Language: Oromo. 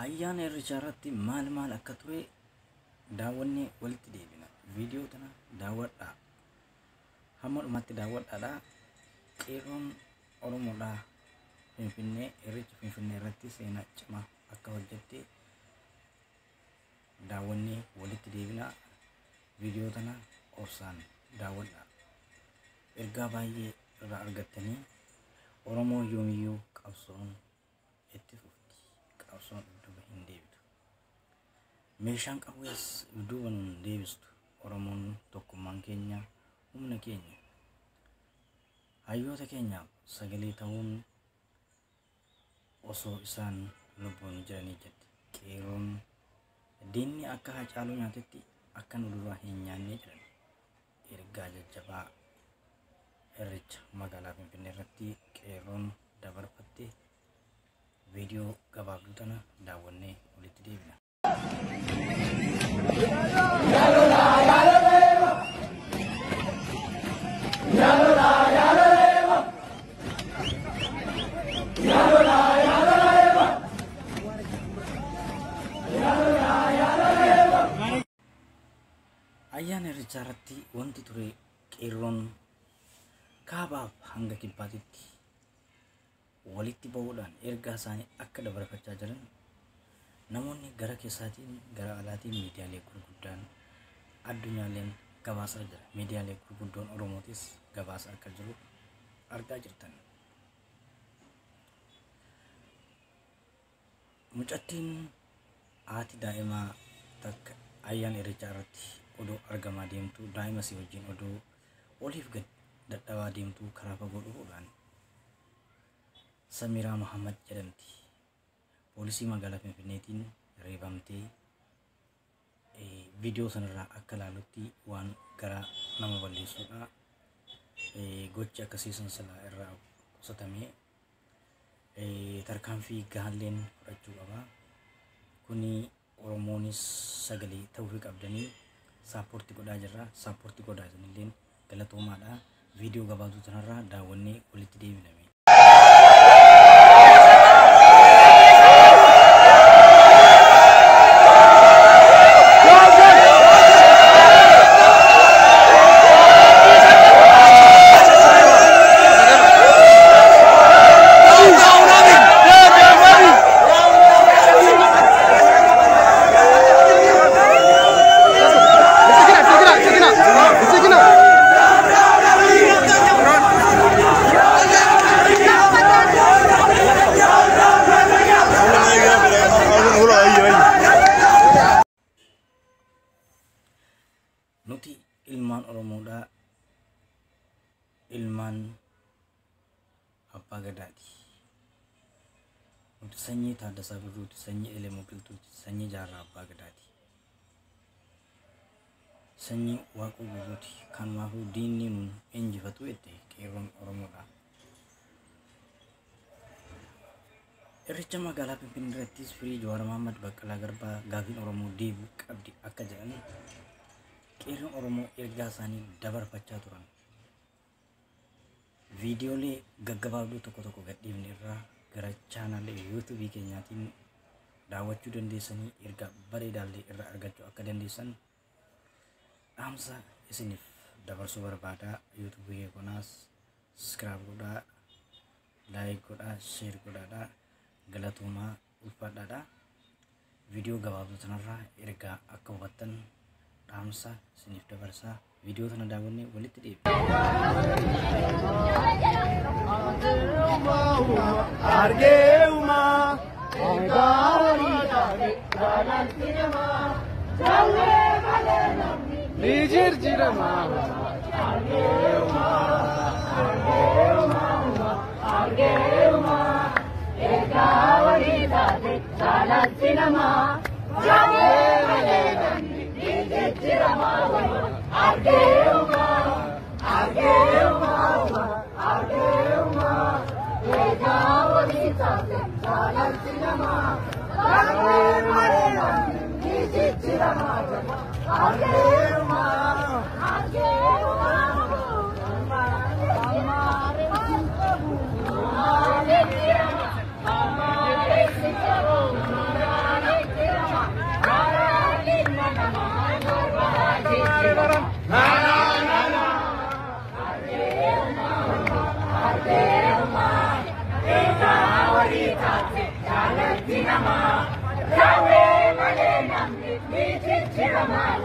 Ayyaana irreechaarratti maal akka ture daawwannee walitti deebina. Viidiyoo tana daawwadhaa. Hamma dhumaatti daawwadhaadhaa. Qeerroon Oromoodhaa Finfinnee irreecha Finfinnee irratti seenaa cimaa akka hojjette daawwannee walitti deebina. Viidiyoo tana obsaan daawwadhaa. Ergaa baay'ee irraa argattanii Oromoo yoomiyyuu qabsoon itti fufti. Qabsoon duuba hin deebitu. Meeshaan qawwees duuba hin deebistu. Oromoon tokkummaan keenya humna keenya. Hayyoota keenyaaf sagalee ta'uun osoo isaan lubbuun jiranii jedhe. Qeerroon diinni akka Hacaaluu nyaatetti akka nu duraa hin nyaannee jiran. Ergaa jajjabaa irreecha magaalaa Finfinnee irratti qeerroon dabarfatte viidiyoo gabaabduu tana daawwannee walitti deebina. Ayyaana irreechaarratti wanti ture qeerroon kaabaaf hanga kibbaatitti walitti ba'uudhaan ergaa isaanii akka dabarfachaa jiran namoonni gara keessaatiin gara alaatiin miidiyaalee gurguddaan addunyaaleen gabaasaa jira. Miidiyaalee gurguddoon Oromootis gabaasa akka jiru argaa jirtan. Mucattiin haati daa'imaa takka ayyaana irreechaa irratti odoo argamaa deemtu daa'ima si wajjin odoo oliif gad dadhabaa deemtu karaa fagoo dhufuudhaan Samiraa Muhammad jedhamti. Poolisii magaalaa Finfinneetiin reebamtee viidiyoo sanarraa akka ilaalutti waan gara nama balleessuudha. Gochi akkasiisan silaa irraa qusatamee tarkaanfii gahalleen fudhachuu qaba. Kuni Oromoonis sagalee ta'uu qabdanii saappoortii godhaa jirra. Saappoortii godhaa jiranilleen galatoomaadha. Viidiyoo gabaabduu sanarraa daawwannee walitti deebiname. Nuti ilmaan Oromoodhaa, ilmaan Abbaa Gadaati. Nuti sanyii Taaddasaa Birruuti, sanyii Elemoo Qilxuuti, sanyii Jaarraa Abbaa Gadaati. Sanyii Waaqoo Birruuti. Kanaafuu diinni nun injifatu jette qeerroon Oromoodhaa. Irreecha magaalaa Finfinnee irrattis Firii Jawaar Mohaammed Baqqalaa Garbaa gaafiin Oromoo deebi'uu qabdi akka jedhan qeerroon Oromoo ergaa isaanii dabarfachaa turan. Viidiyoolee gaggabaabduu tokko gadhiifne irraa gara chaanaalee yuutuubii keenyaatiin daawwachuu dandeessanii ergaa bareedaallee irraa argachuu akka dandeessan dhaamsa isiniif dabarsuu barbaada. Yuutuubii kanaas sabiskiraayib godhaa, laayik godhaa, sheer godhaadhaa. Galatoomaa ulfaadhaadha. Viidiyoo gabaabduu sanarraa ergaa akka hubattan dhaamsa isiniif dabarsaa. Viidiyoo tana daawwannee walitti deebina. Mana